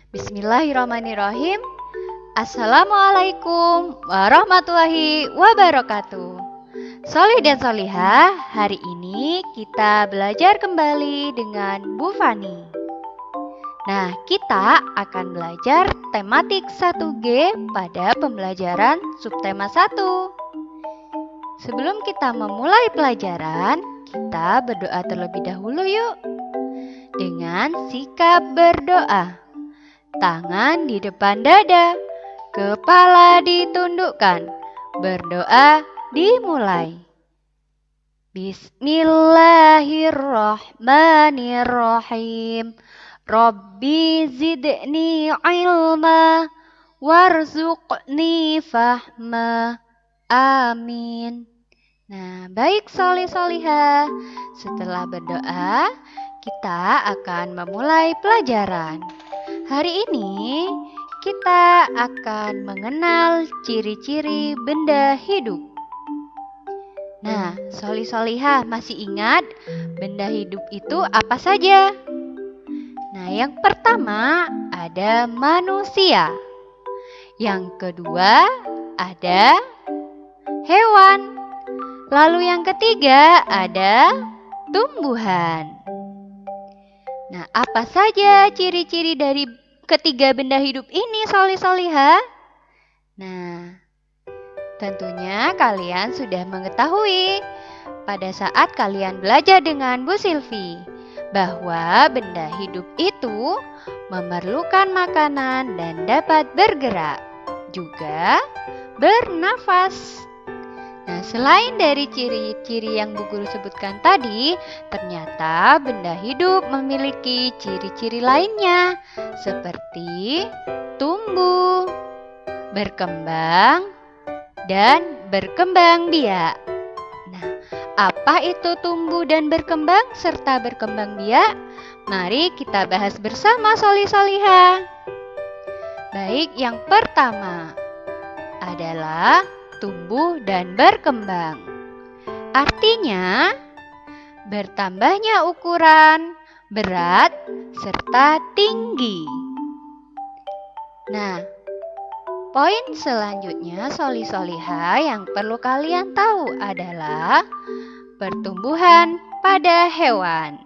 Bismillahirrahmanirrahim. Assalamualaikum warahmatullahi wabarakatuh. Solih dan solihah, hari ini kita belajar kembali dengan Bu Fani. Nah, kita akan belajar tematik 1G pada pembelajaran subtema 1. Sebelum kita memulai pelajaran, kita berdoa terlebih dahulu yuk. Dengan sikap berdoa, tangan di depan dada, kepala ditundukkan, berdoa dimulai. Bismillahirrahmanirrahim. Rabbi zidni ilma warzuqni fahma. Amin. Nah, baik solih-solihah. Setelah berdoa, kita akan memulai pelajaran. Hari ini kita akan mengenal ciri-ciri benda hidup. Nah, solih-solihah masih ingat benda hidup itu apa saja? Nah, yang pertama ada manusia. Yang kedua ada hewan. Lalu yang ketiga ada tumbuhan. Nah, apa saja ciri-ciri dari ketiga benda hidup ini, solih-solihah? Nah, tentunya kalian sudah mengetahui pada saat kalian belajar dengan Bu Silvi bahwa benda hidup itu memerlukan makanan dan dapat bergerak, juga bernafas. Nah, selain dari ciri-ciri yang Bu Guru sebutkan tadi, ternyata benda hidup memiliki ciri-ciri lainnya seperti tumbuh, berkembang, dan berkembang biak. Nah, apa itu tumbuh dan berkembang serta berkembang biak? Mari kita bahas bersama solih-solihah. Baik, yang pertama adalah tumbuh dan berkembang. Artinya, bertambahnya ukuran, berat, serta tinggi. Nah, poin selanjutnya solih-solihah yang perlu kalian tahu adalah pertumbuhan pada hewan.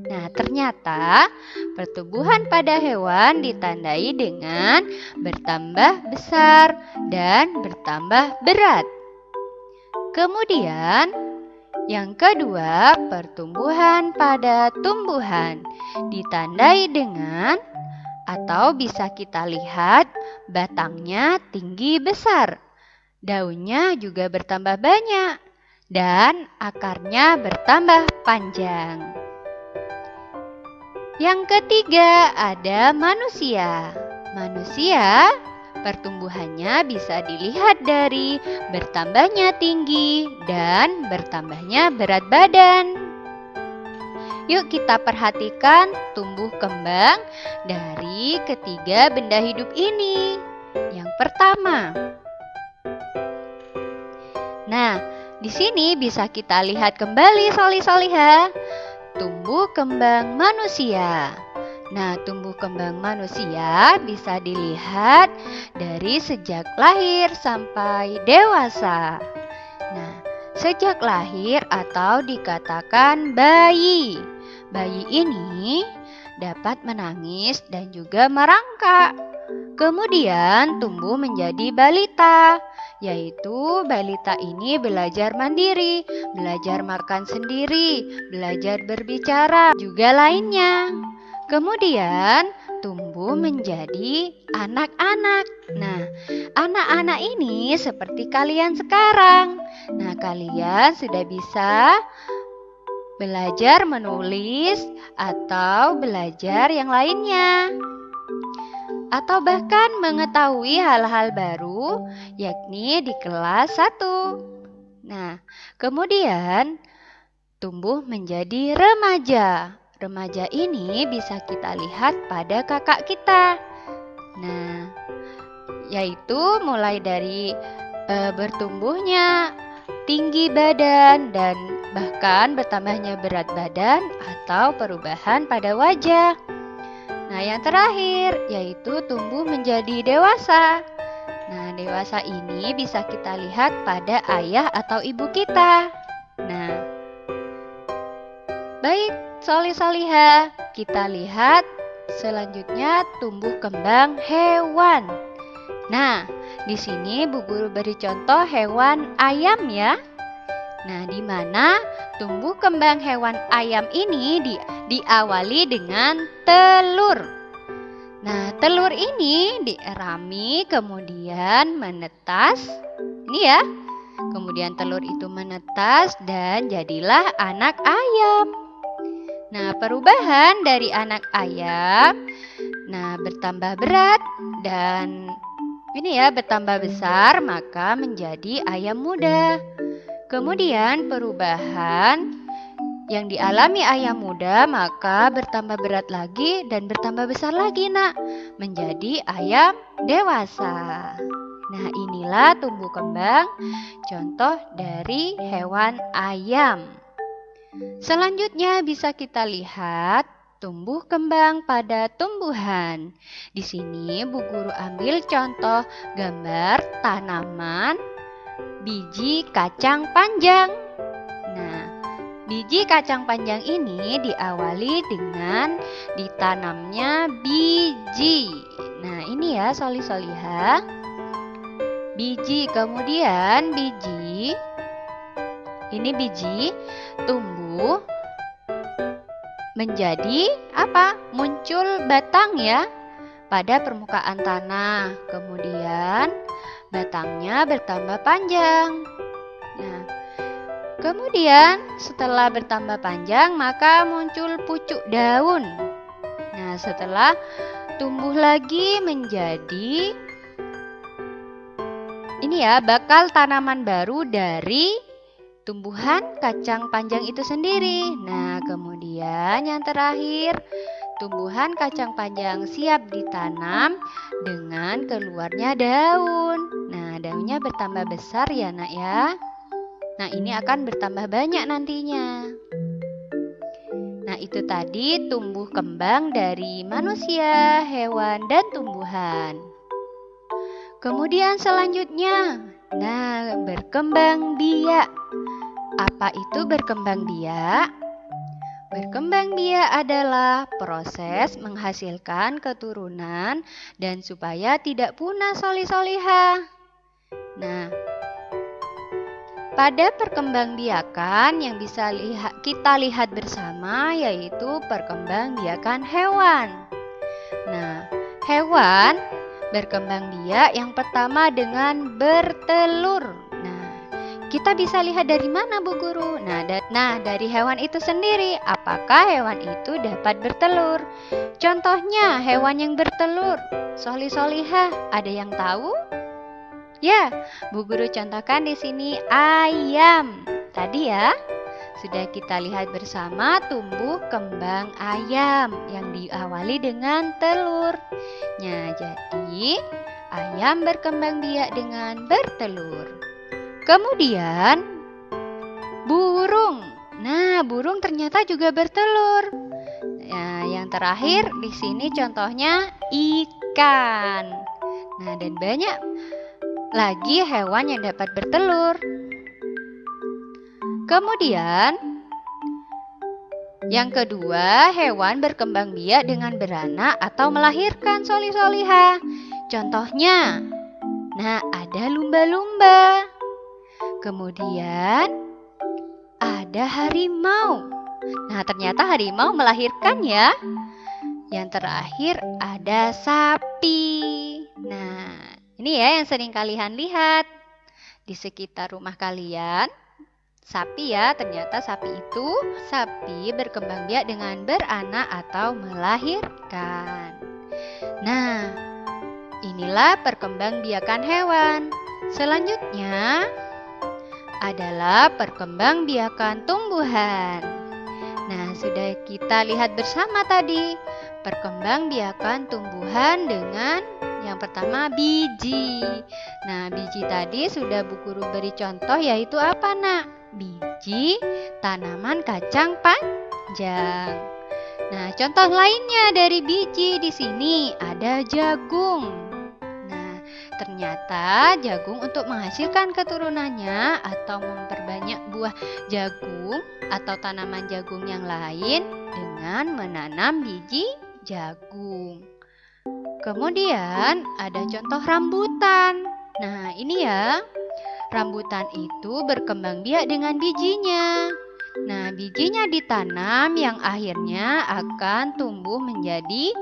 Nah, ternyata pertumbuhan pada hewan ditandai dengan bertambah besar dan bertambah berat. Kemudian, yang kedua, pertumbuhan pada tumbuhan ditandai dengan atau bisa kita lihat batangnya tinggi besar, daunnya juga bertambah banyak, dan akarnya bertambah panjang. Yang ketiga ada manusia. Manusia pertumbuhannya bisa dilihat dari bertambahnya tinggi dan bertambahnya berat badan. Yuk kita perhatikan tumbuh kembang dari ketiga benda hidup ini. Yang pertama. Nah, di sini bisa kita lihat kembali solih-solihah. Tumbuh kembang manusia. Nah, tumbuh kembang manusia bisa dilihat dari sejak lahir sampai dewasa. Nah, sejak lahir atau dikatakan bayi. Bayi ini dapat menangis dan juga merangkak. Kemudian tumbuh menjadi balita, yaitu balita ini belajar mandiri, belajar makan sendiri, belajar berbicara, juga lainnya. Kemudian tumbuh menjadi anak-anak. Nah, anak-anak ini seperti kalian sekarang. Nah, kalian sudah bisa belajar menulis atau belajar yang lainnya, atau bahkan mengetahui hal-hal baru, yakni di kelas 1. Nah, kemudian tumbuh menjadi remaja. Remaja ini bisa kita lihat pada kakak kita. Nah, yaitu mulai dari bertumbuhnya tinggi badan dan bahkan bertambahnya berat badan atau perubahan pada wajah. Nah, yang terakhir yaitu tumbuh menjadi dewasa. Nah, dewasa ini bisa kita lihat pada ayah atau ibu kita. Nah, baik, Solih-Solihah, kita lihat selanjutnya tumbuh kembang hewan. Nah, di sini Bu Guru beri contoh hewan ayam ya. Nah, di mana tumbuh kembang hewan ayam ini diawali dengan telur. Nah, telur ini dierami kemudian menetas. Ini ya. Kemudian telur itu menetas dan jadilah anak ayam. Nah, perubahan dari anak ayam bertambah berat dan ini ya bertambah besar maka menjadi ayam muda. Kemudian perubahan yang dialami ayam muda maka bertambah berat lagi dan bertambah besar lagi menjadi ayam dewasa. Nah, inilah tumbuh kembang contoh dari hewan ayam. Selanjutnya bisa kita lihat tumbuh kembang pada tumbuhan. Di sini Bu Guru ambil contoh gambar tanaman biji kacang panjang. Nah, biji kacang panjang ini diawali dengan ditanamnya biji. Nah, ini ya Solih-Solihah. Biji, kemudian biji tumbuh menjadi apa? Muncul batang ya pada permukaan tanah. Kemudian batangnya bertambah panjang. Nah, kemudian setelah bertambah panjang maka muncul pucuk daun. Nah, setelah tumbuh lagi menjadi ini ya bakal tanaman baru dari tumbuhan kacang panjang itu sendiri. Nah, kemudian yang terakhir tumbuhan kacang panjang siap ditanam dengan keluarnya daun. Nah, daunnya bertambah besar ya nak ya. Nah, ini akan bertambah banyak nantinya. Nah, itu tadi tumbuh kembang dari manusia, hewan, dan tumbuhan. Kemudian selanjutnya, berkembang biak. Apa itu berkembang biak? Berkembang biak adalah proses menghasilkan keturunan dan supaya tidak punah Solih-Solihah. Nah, pada perkembangbiakan yang bisa kita lihat bersama yaitu perkembangbiakan hewan. Nah, hewan berkembang biak yang pertama dengan bertelur. Nah, kita bisa lihat dari mana Bu Guru? Nah, dari hewan itu sendiri. Apakah hewan itu dapat bertelur? Contohnya hewan yang bertelur. Solih-Solihah, ada yang tahu? Ya, Bu Guru contohkan di sini ayam. Tadi ya, sudah kita lihat bersama tumbuh kembang ayam yang diawali dengan telur. Nah, jadi ayam berkembang biak dengan bertelur. Kemudian burung. Nah, burung ternyata juga bertelur. Nah, yang terakhir di sini contohnya ikan. Nah, dan banyak lagi hewan yang dapat bertelur. Kemudian yang kedua, hewan berkembang biak dengan beranak atau melahirkan Solih-Solihah. Contohnya, ada lumba-lumba. Kemudian ada harimau. Nah, ternyata harimau melahirkan ya. Yang terakhir ada sapi. Nah, ini ya yang sering kalian lihat di sekitar rumah kalian. Sapi ya, ternyata sapi berkembang biak dengan beranak atau melahirkan. Nah, inilah perkembangbiakan hewan. Selanjutnya adalah perkembangbiakan tumbuhan. Nah, sudah kita lihat bersama tadi perkembangbiakan tumbuhan dengan yang pertama biji. Nah, biji tadi sudah Bu Guru beri contoh yaitu apa Biji tanaman kacang panjang. Nah, contoh lainnya dari biji di sini ada jagung. Nah, ternyata jagung untuk menghasilkan keturunannya atau memperbanyak buah jagung atau tanaman jagung yang lain dengan menanam biji jagung. Kemudian ada contoh rambutan. Nah, ini ya. Rambutan itu berkembang biak dengan bijinya. Nah, bijinya ditanam yang akhirnya akan tumbuh menjadi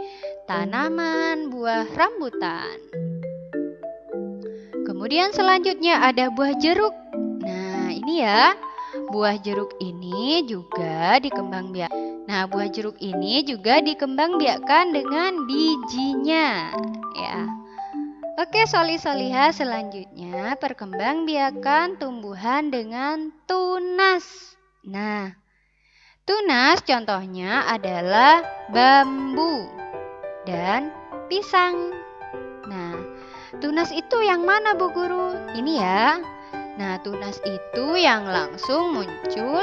tanaman buah rambutan. Kemudian selanjutnya ada buah jeruk. Nah, ini ya. Buah jeruk ini juga dikembangbiak. Nah, buah jeruk ini juga dikembangbiakkan dengan bijinya, ya. Oke, soli-soliha selanjutnya perkembangbiakan tumbuhan dengan tunas. Nah, tunas contohnya adalah bambu dan pisang. Nah, tunas itu yang mana Bu Guru? Ini ya. Nah, tunas itu yang langsung muncul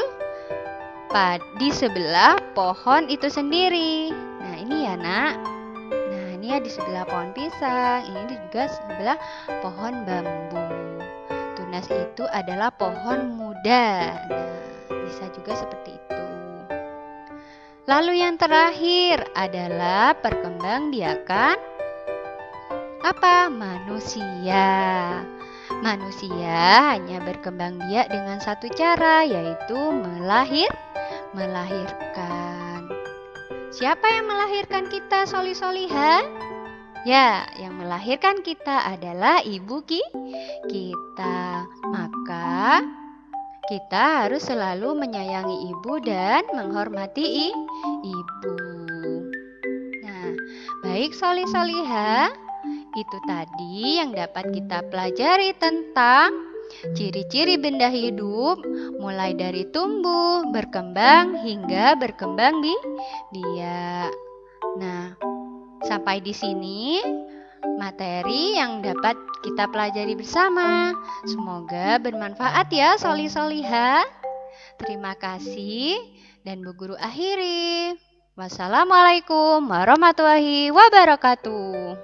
di sebelah pohon itu sendiri. Nah, ini ya, Nak. Nah, ini ya di sebelah pohon pisang, ini juga sebelah pohon bambu. Tunas itu adalah pohon muda. Nah, bisa juga seperti itu. Lalu yang terakhir adalah perkembangbiakan apa? Manusia. Manusia hanya berkembang biak dengan satu cara, yaitu melahirkan. Siapa yang melahirkan kita, soli-soliha? Ya, yang melahirkan kita adalah ibu kita. Maka kita harus selalu menyayangi ibu dan menghormati ibu. Nah, baik soli-soliha, itu tadi yang dapat kita pelajari tentang ciri-ciri benda hidup mulai dari tumbuh, berkembang hingga berkembang biak. Nah, sampai di sini materi yang dapat kita pelajari bersama. Semoga bermanfaat ya soli-soliha. Terima kasih dan Bu Guru akhiri. Wassalamualaikum warahmatullahi wabarakatuh.